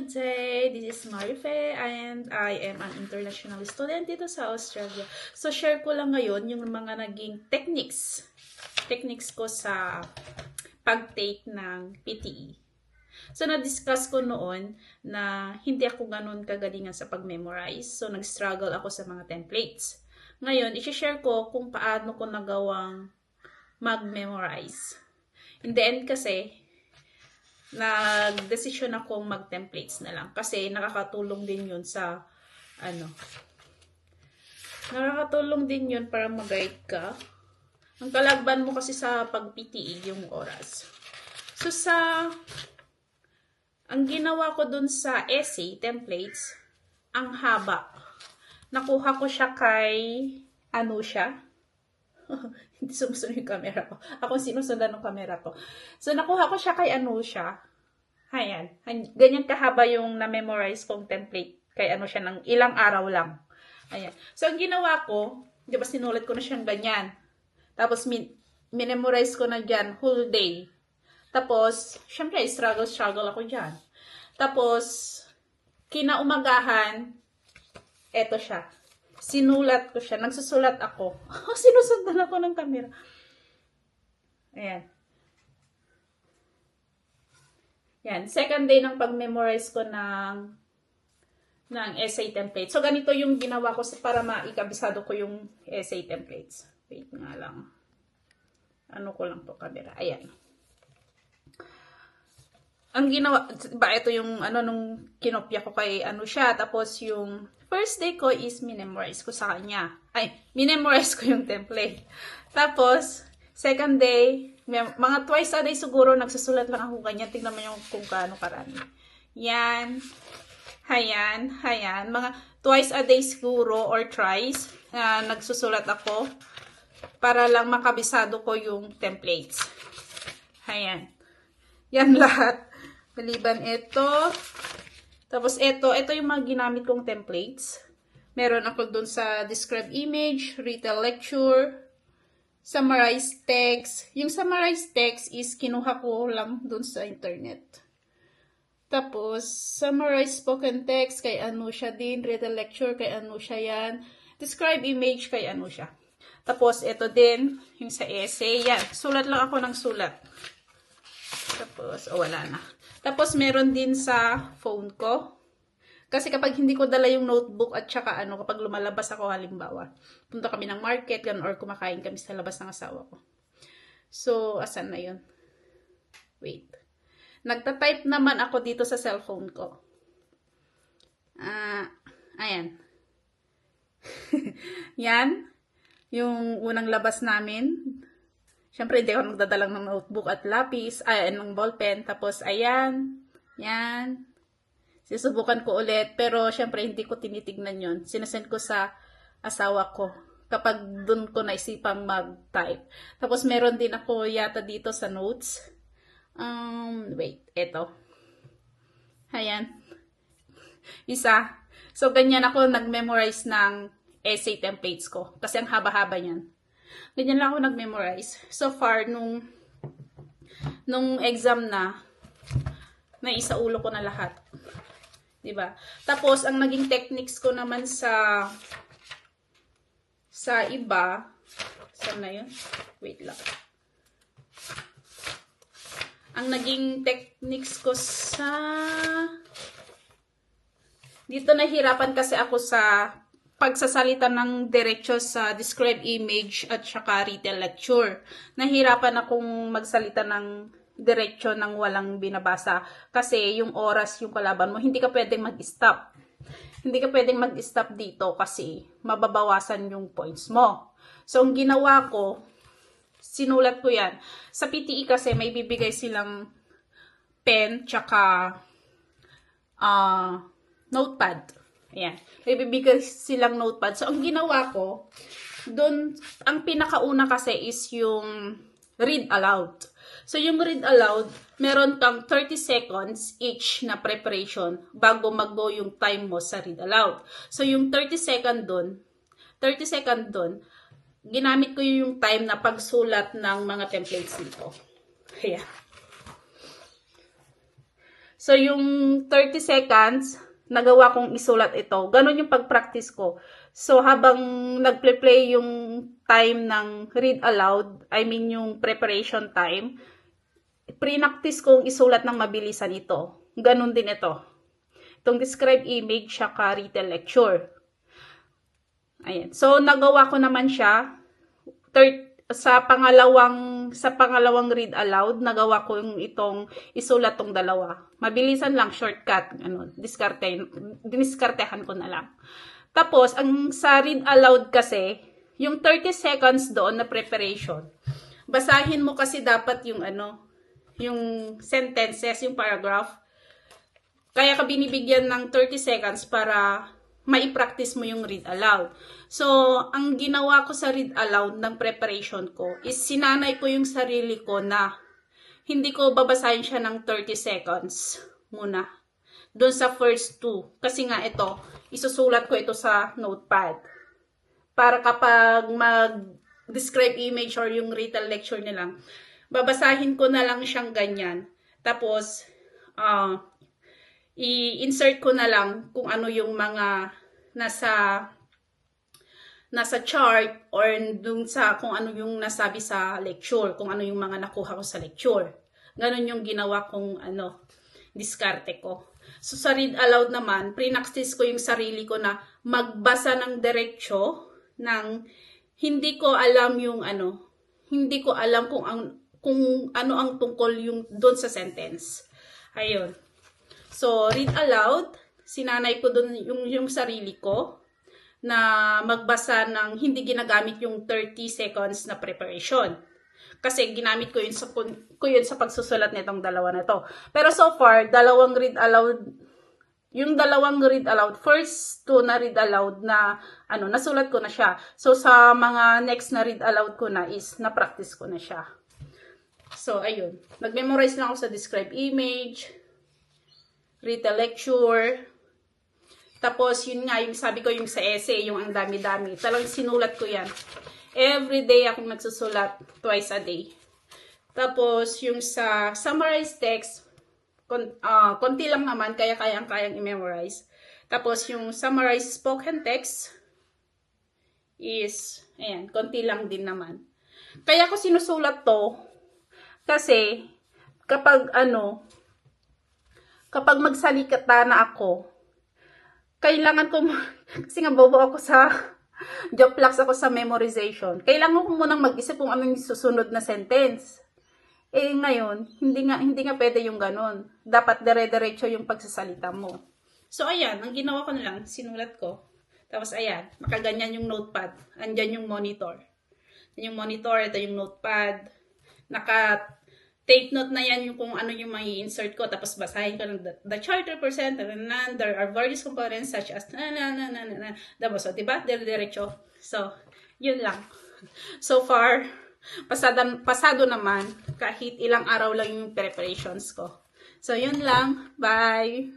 good day. This is Marife and I am an international student dito sa Australia. So, share ko lang ngayon yung mga naging techniques ko sa pag-take ng PTE. So, na-discuss ko noon na hindi ako ganun kagalingan sa pag-memorize. So, nag-struggle ako sa mga templates. Ngayon, i-share ko kung paano ko nagawang mag-memorize. In the end kasi, nag-desisyon akong mag-templates na lang. Kasi nakakatulong din yun sa, nakakatulong din yun para mag-guide ka. Ang kalagban mo kasi sa pag-PTE yung oras. So, ang ginawa ko dun sa essay, templates, ang haba. Nakuha ko siya kay, hindi sumusunod yung camera ko. Ako sinusundan ng camera ko. So, nakuha ko siya kay Anusha. Ayan. Ganyan kahaba yung na-memorize kong template kay Anusha ng ilang araw lang. Ayan. So, ang ginawa ko, di ba sinulat ko na siyang ganyan. Tapos, minemorize ko na dyan whole day. Tapos, syempre, struggle ako dyan. Tapos, kinaumagahan, eto siya. Sinulat ko siya. Nagsusulat ako. Sinusundan ako ng camera. Ayan. Yan. Second day ng pag-memorize ko ng essay template. So, ganito yung ginawa ko para maikabisado ko yung essay templates. Wait nga lang. Ano ko lang to camera. Ayan. Ang ginawa, ito yung nung kinopya ko kay siya. Tapos yung first day ko is minemorize ko sa kanya. Minemorize ko yung template. Tapos, second day, mga twice a day siguro, nagsusulat lang ako ganyan. Tingnan mo yung kung kaano karami. Yan. Hayan. Mga twice a day siguro or thrice, nagsusulat ako para lang makabisado ko yung templates. Hayan. Yan lahat. Maliban ito. Tapos ito yung mga ginamit kong templates. Meron ako dun sa describe image, retail lecture, summarize text. Yung summarize text is kinuha ko lang dun sa internet. Tapos, summarize spoken text kay Anusha din, retail lecture kay Anusha yan, describe image kay Anusha. Tapos, ito din, yung sa essay, yan. Sulat lang ako ng sulat. Tapos, wala na. Tapos, meron din sa phone ko. Kasi kapag hindi ko dala yung notebook at saka kapag lumalabas ako, halimbawa, punta kami ng market, or kumakain kami sa labas ng asawa ko. So, asan na yun? Wait. Nagta-type naman ako dito sa cellphone ko. Ayan. Yan. Yung unang labas namin. Siyempre, hindi ako nagdadalang ng notebook at lapis, ng ballpen. Tapos, ayan. Yan. Susubukan ko ulit. Pero, siyempre, hindi ko tinitignan yon. Sinasend ko sa asawa ko. Kapag dun ko naisipang mag-type. Tapos, meron din ako yata dito sa notes. Wait. Eto. Ayan. Isa. So, ganyan ako nag-memorize ng essay templates ko. Kasi ang haba-haba niyan. Ganyan lang ako nag-memorize. So far, nung exam na isaulo ko na lahat. Diba? Tapos, ang naging techniques ko naman sa iba, saan na yun? Wait lang. Ang naging techniques ko dito nahirapan kasi ako sa pagsasalita ng diretso sa describe image at saka retail lecture. Nahirapan akong magsalita ng diretso ng walang binabasa kasi yung oras yung kalaban mo. Hindi ka pwedeng mag-stop. Hindi ka pwedeng mag-stop dito kasi mababawasan yung points mo. So, ang ginawa ko, sinulat ko yan. Sa PTE kasi may bibigay silang pen tsaka notepad. Ayan. May bibigay silang notepad. So, ang ginawa ko, doon, ang pinakauna kasi is yung read aloud. So, yung read aloud, meron kang 30 seconds each na preparation bago mag-go yung time mo sa read aloud. So, yung 30 second doon, ginamit ko yung time na pagsulat ng mga templates dito. Ayan. So, yung 30 seconds, nagawa kong isulat ito. Ganon yung pag-practice ko. So, habang nagple-play yung time ng read aloud, I mean yung preparation time, pre-practice kong isulat ng mabilisan ito. Ganon din ito. Itong describe image, saka retail lecture. Ayan. So, nagawa ko naman siya. Sa pangalawang read aloud, nagawa ko yung itong isulat tong dalawa. Mabilisan lang, shortcut, diniskartehan ko na lang. Tapos, ang sa read aloud kasi, yung 30 seconds doon na preparation, basahin mo kasi dapat yung yung sentences, yung paragraph. Kaya ka binibigyan ng 30 seconds para mai-practice mo yung read aloud. So, ang ginawa ko sa read aloud ng preparation ko is sinanay ko yung sarili ko na hindi ko babasahin siya ng 30 seconds muna. Doon sa first two. Kasi nga ito, isusulat ko ito sa notepad. Para kapag mag-describe image or yung retail lecture nilang, babasahin ko na lang siyang ganyan. Tapos, i-insert ko na lang kung ano yung mga nasa chart or dun sa kung ano yung nasabi sa lecture, kung ano yung mga nakuha ko sa lecture. Ganon yung ginawa kong diskarte ko. So sa read aloud naman, pre-practice ko yung sarili ko na magbasa ng diretsyo ng hindi ko alam yung hindi ko alam kung ano ang tungkol yung doon sa sentence. Ayun. So, read aloud, sinanay ko doon yung sarili ko na magbasa ng hindi ginagamit yung 30 seconds na preparation. Kasi ginamit ko yun sa pagsusulat nitong dalawa na to. Pero so far, dalawang read aloud, first two na read aloud na nasulat ko na siya. So, sa mga next na read aloud ko na is na-practice ko na siya. So, ayun. Nag-memorize lang ako sa describe image, retail lecture. Tapos, yun nga, yung sabi ko yung sa essay, yung ang dami-dami. Talagang sinulat ko yan. Every day akong nagsusulat, twice a day. Tapos, yung sa summarized text, konti lang naman, kaya kayang i-memorize. Tapos, yung summarized spoken text is, ayan, konti lang din naman. Kaya ko sinusulat to, kasi, kapag magsalikata na ako, kailangan ko, kasi nga bobo ako sa, joplax ako sa memorization. Kailangan ko munang mag-isip kung anong susunod na sentence. Eh ngayon, hindi nga pwede yung ganun. Dapat dire-diretso yung pagsasalita mo. So ayan, ang ginawa ko na lang, sinulat ko. Tapos ayan, makaganyan yung notepad. Andyan yung monitor. Yung monitor, ito yung notepad. Take note na yan yung kung ano yung may insert ko. Tapos basahin ko ng the chart represent, there are various components such as Tapos, so, diba? Diretso. So, yun lang. So far, pasado naman kahit ilang araw lang yung preparations ko. So, yun lang. Bye!